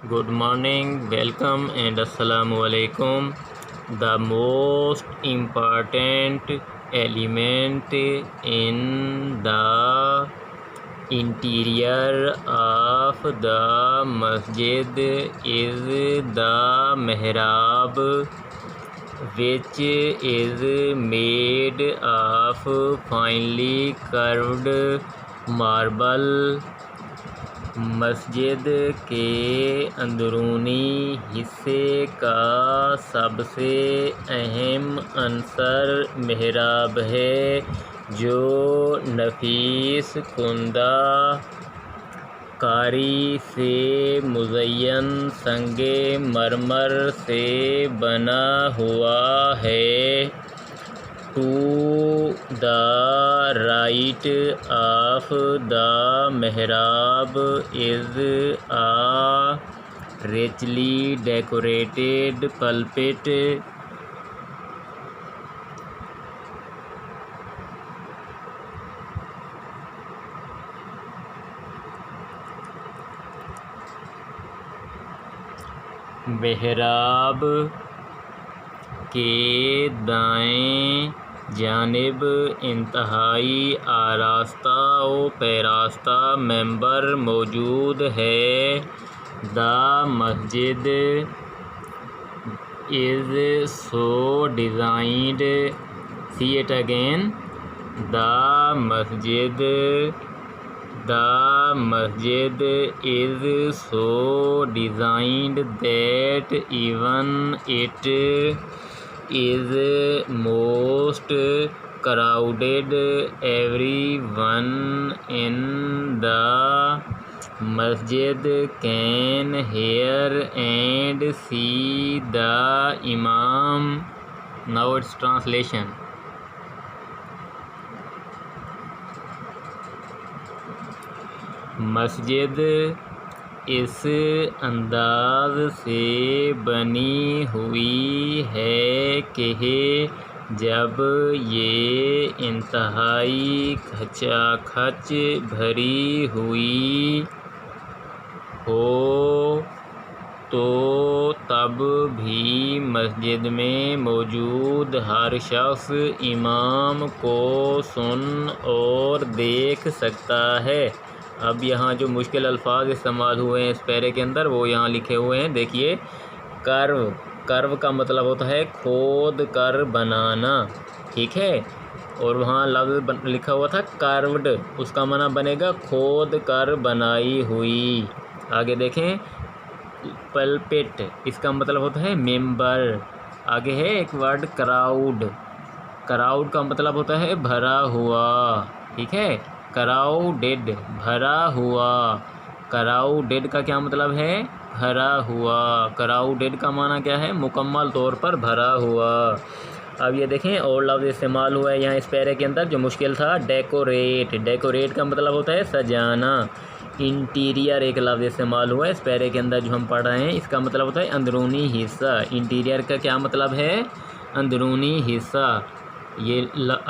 Good morning, welcome and assalamu alaikum. The most important element in the interior of the masjid is the mihrab, which is made of finely curved marble. مسجد کے اندرونی حصے کا سب سے اہم عنصر محراب ہے، جو نفیس کندہ کاری سے مزین سنگ مرمر سے بنا ہوا ہے۔ To the right of the mihrab is a richly decorated pulpit. محراب کے دائیں جانب انتہائی آراستہ و پیراستہ ممبر موجود ہے۔ The masjid is so designed. See it again. The masjid is so designed that even it is most crowded. Everyone in the masjid can hear and see the imam. Now its translation. مسجد اس انداز سے بنی ہوئی ہے کہ جب یہ انتہائی کھچا کھچ بھری ہوئی ہو تو تب بھی مسجد میں موجود ہر شخص امام کو سن اور دیکھ سکتا ہے۔ اب یہاں جو مشکل الفاظ استعمال ہوئے ہیں اس پیرے کے اندر وہ یہاں لکھے ہوئے ہیں، دیکھیے۔ کرو کا مطلب ہوتا ہے کھود کر بنانا، ٹھیک ہے، اور وہاں لفظ لکھا ہوا تھا کروڈ، اس کا معنی بنے گا کھود کر بنائی ہوئی۔ آگے دیکھیں، پلپٹ اس کا مطلب ہوتا ہے ممبر۔ آگے ہے ایک ورڈ کراؤڈ کا مطلب ہوتا ہے بھرا ہوا، ٹھیک ہے، کراؤڈڈ بھرا ہوا۔ کراؤڈڈ کا کیا مطلب ہے؟ بھرا ہوا۔ کراؤڈڈ کا معنی کیا ہے؟ مکمل طور پر بھرا ہوا۔ اب یہ دیکھیں اور لفظ استعمال ہوا ہے یہاں اس پیرے کے اندر جو مشکل تھا، ڈیکوریٹ کا مطلب ہوتا ہے سجانا۔ انٹیریئر ایک لفظ استعمال ہوا ہے اس پیرے کے اندر جو ہم پڑھ رہے ہیں، اس کا مطلب ہوتا ہے اندرونی حصہ۔ انٹیریئر کا کیا مطلب ہے؟ اندرونی حصہ۔ یہ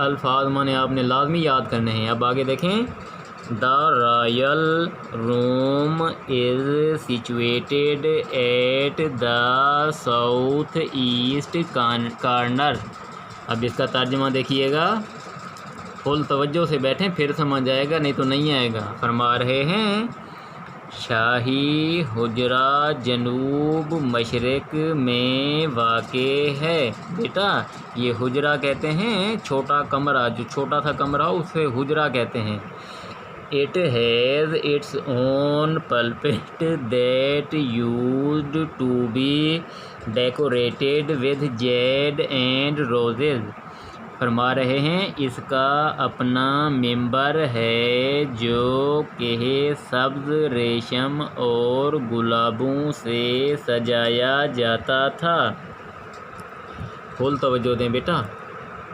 الفاظ میں نے آپ نے لازمی یاد کرنے ہیں۔ اب آگے دیکھیں، the royal room is situated at the south east corner. اب اس کا ترجمہ دیکھیے گا، فل توجہ سے بیٹھیں پھر سمجھ آئے گا، نہیں تو نہیں آئے گا۔ فرما رہے ہیں شاہی حجرہ جنوب مشرق میں واقع ہے۔ بیٹا یہ حجرہ کہتے ہیں چھوٹا کمرہ، جو چھوٹا سا کمرہ اسے حجرہ کہتے ہیں۔ It has its own pulpit that used to be decorated with jade and roses. فرما رہے ہیں اس کا اپنا ممبر ہے جو کہ سبز ریشم اور گلابوں سے سجایا جاتا تھا۔ فل توجہ دیں بیٹا۔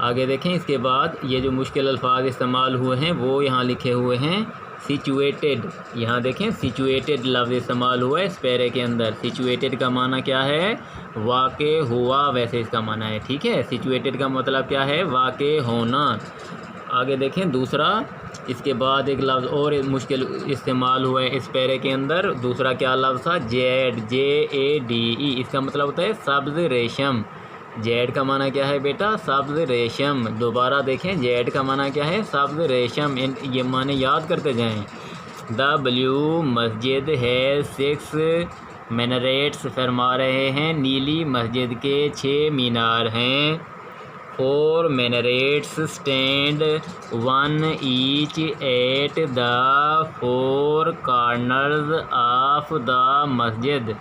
آگے دیکھیں، اس کے بعد یہ جو مشکل الفاظ استعمال ہوئے ہیں وہ یہاں لکھے ہوئے ہیں۔ سچویٹڈ، یہاں دیکھیں سچویٹڈ لفظ استعمال ہوا ہے اس پیرے کے اندر۔ سچویٹڈ کا معنی کیا ہے؟ واقع ہوا، ویسے اس کا معنی ہے، ٹھیک ہے۔ سچویٹڈ کا مطلب کیا ہے؟ واقع ہونا۔ آگے دیکھیں دوسرا، اس کے بعد ایک لفظ اور مشکل استعمال ہوا ہے اس پیرے کے اندر، دوسرا کیا لفظ تھا؟ جیڈ، JADE، اس کا مطلب ہوتا ہے سبز ریشم۔ جیڈ کا معنی کیا ہے بیٹا؟ سبز ریشم۔ دوبارہ دیکھیں جیڈ کا معنی کیا ہے؟ سبز ریشم، یہ معنی یاد کرتے جائیں۔ دا بلیو مسجد ہے 6 مینریٹس، فرما رہے ہیں نیلی مسجد کے 6 مینار ہیں۔ 4 minarets stand 1 each at the 4 corners of the masjid.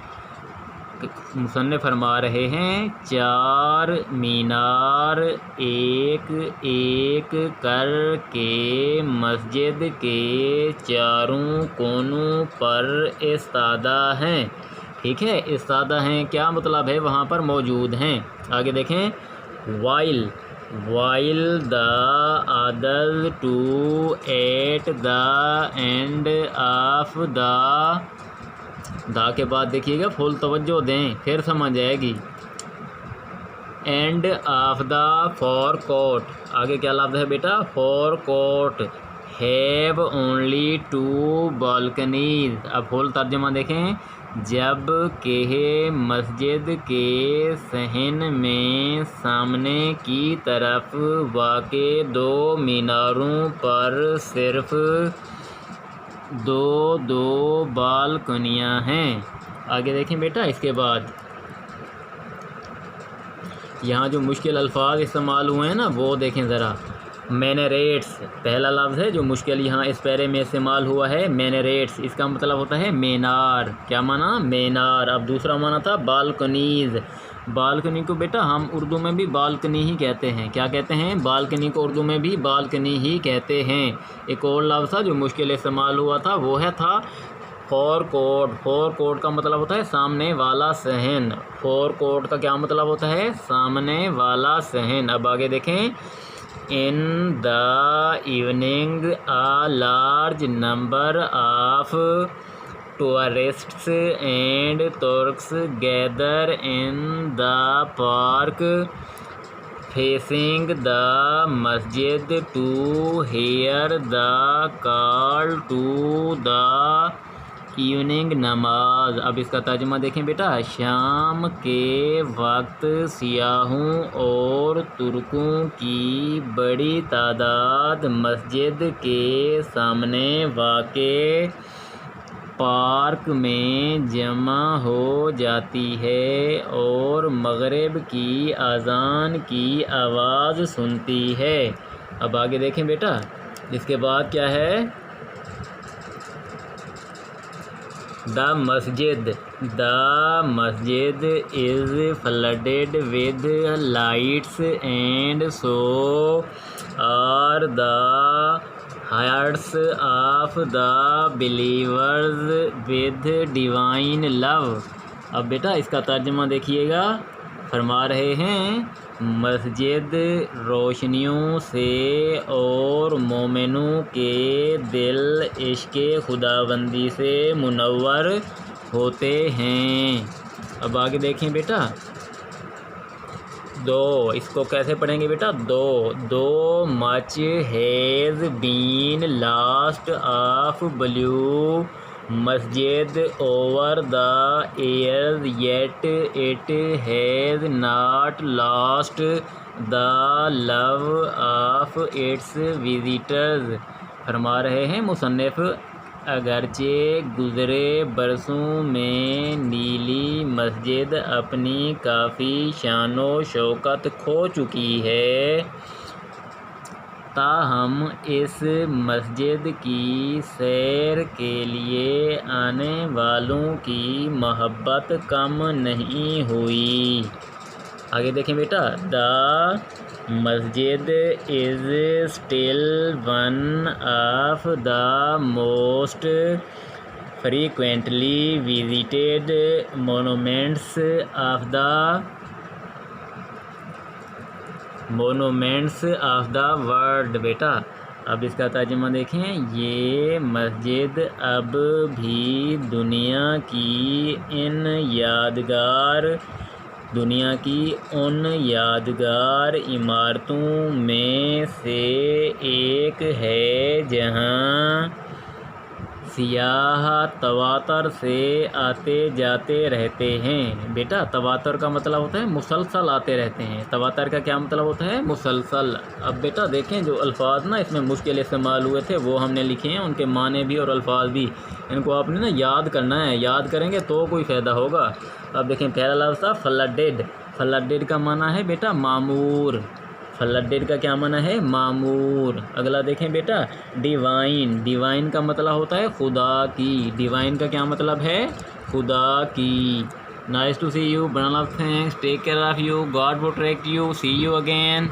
مصنف فرما رہے ہیں 4 مینار ایک ایک کر کے مسجد کے چاروں کونوں پر ایستادہ ہیں۔ ٹھیک ہے، ایستادہ ہیں کیا مطلب ہے؟ وہاں پر موجود ہیں۔ آگے دیکھیں while the others 2 at the end of دا کے بعد دیکھیے گا فل توجہ دیں پھر سمجھ آئے گی۔ End of the forecourt, آگے کیا لفظ ہے بیٹا؟ Forecourt have only 2 balconies. اب فل ترجمہ دیکھیں، جب کہ مسجد کے صحن میں سامنے کی طرف واقع 2 میناروں پر صرف 2 بالکنیاں ہیں۔ آگے دیکھیں بیٹا، اس کے بعد یہاں جو مشکل الفاظ استعمال ہوئے ہیں نا وہ دیکھیں ذرا۔ مینریٹس پہلا لفظ ہے جو مشکل یہاں اس پیرے میں استعمال ہوا ہے، مینریٹس، اس کا مطلب ہوتا ہے مینار۔ کیا معنی؟ مینار۔ اب دوسرا معنی تھا بالکنیز۔ بالکنی کو بیٹا ہم اردو میں بھی بالکنی ہی کہتے ہیں۔ کیا کہتے ہیں؟ بالکنی کو اردو میں بھی بالکنی ہی کہتے ہیں۔ ایک اور لفظ تھا جو مشکل استعمال ہوا تھا، وہ تھا فور کوٹ۔ فور کوٹ کا مطلب ہوتا ہے سامنے والا صحن۔ فور کوٹ کا کیا مطلب ہوتا ہے؟ سامنے والا صحن۔ اب آگے دیکھیں، in the evening a large number of tourists and Turks gather in the park facing the masjid to hear the call to the evening نماز۔ اب اس کا ترجمہ دیکھیں بیٹا، شام کے وقت سیاحوں اور ترکوں کی بڑی تعداد مسجد کے سامنے واقع پارک میں جمع ہو جاتی ہے اور مغرب کی اذان کی آواز سنتی ہے۔ اب آگے دیکھیں بیٹا، اس کے بعد کیا ہے؟ The masjid is flooded with lights and so are the hearts of the believers with divine love۔ اب بیٹا اس کا ترجمہ دیکھیے گا، فرما رہے ہیں مسجد روشنیوں سے اور مومنوں کے دل عشق خداوندی سے منور ہوتے ہیں۔ اب آگے دیکھیں بیٹا، اس کو کیسے پڑھیں گے بیٹا؟ Though much has been lost of blue Masjid over the years yet it has not lost the love of its visitors. فرما رہے ہیں مصنف، اگرچہ گزرے برسوں میں نیلی مسجد اپنی کافی شان و شوکت کھو چکی ہے، تاہم اس مسجد کی سیر کے لیے آنے والوں کی محبت کم نہیں ہوئی۔ آگے دیکھیں بیٹا، the masjid is still one of the most frequently visited monuments of the world. بیٹا اب اس کا ترجمہ دیکھیں، یہ مسجد اب بھی دنیا کی ان یادگار دنیا کی ان یادگار عمارتوں میں سے ایک ہے جہاں سیاح تواتر سے آتے جاتے رہتے ہیں۔ بیٹا تواتر کا مطلب ہوتا ہے مسلسل آتے رہتے ہیں، تواتر کا کیا مطلب ہوتا ہے؟ مسلسل۔ اب بیٹا دیکھیں جو الفاظ نا اس میں مشکل استعمال ہوئے تھے وہ ہم نے لکھے ہیں، ان کے معنی بھی اور الفاظ بھی، ان کو آپ نے نا یاد کرنا ہے، یاد کریں گے تو کوئی فائدہ ہوگا۔ اب دیکھیں پہلا لفظ تھا فلڈڈ، فلڈڈ کا معنی ہے بیٹا معمور، فلڈڈ کا کیا معنی ہے؟ معمور۔ اگلا دیکھیں بیٹا ڈیوائن، ڈیوائن کا مطلب ہوتا ہے خدا کی، ڈیوائن کا کیا مطلب ہے؟ خدا کی۔ نائس ٹو سی یو، بڑا لف thanks, take care of you, God protect you, see you again.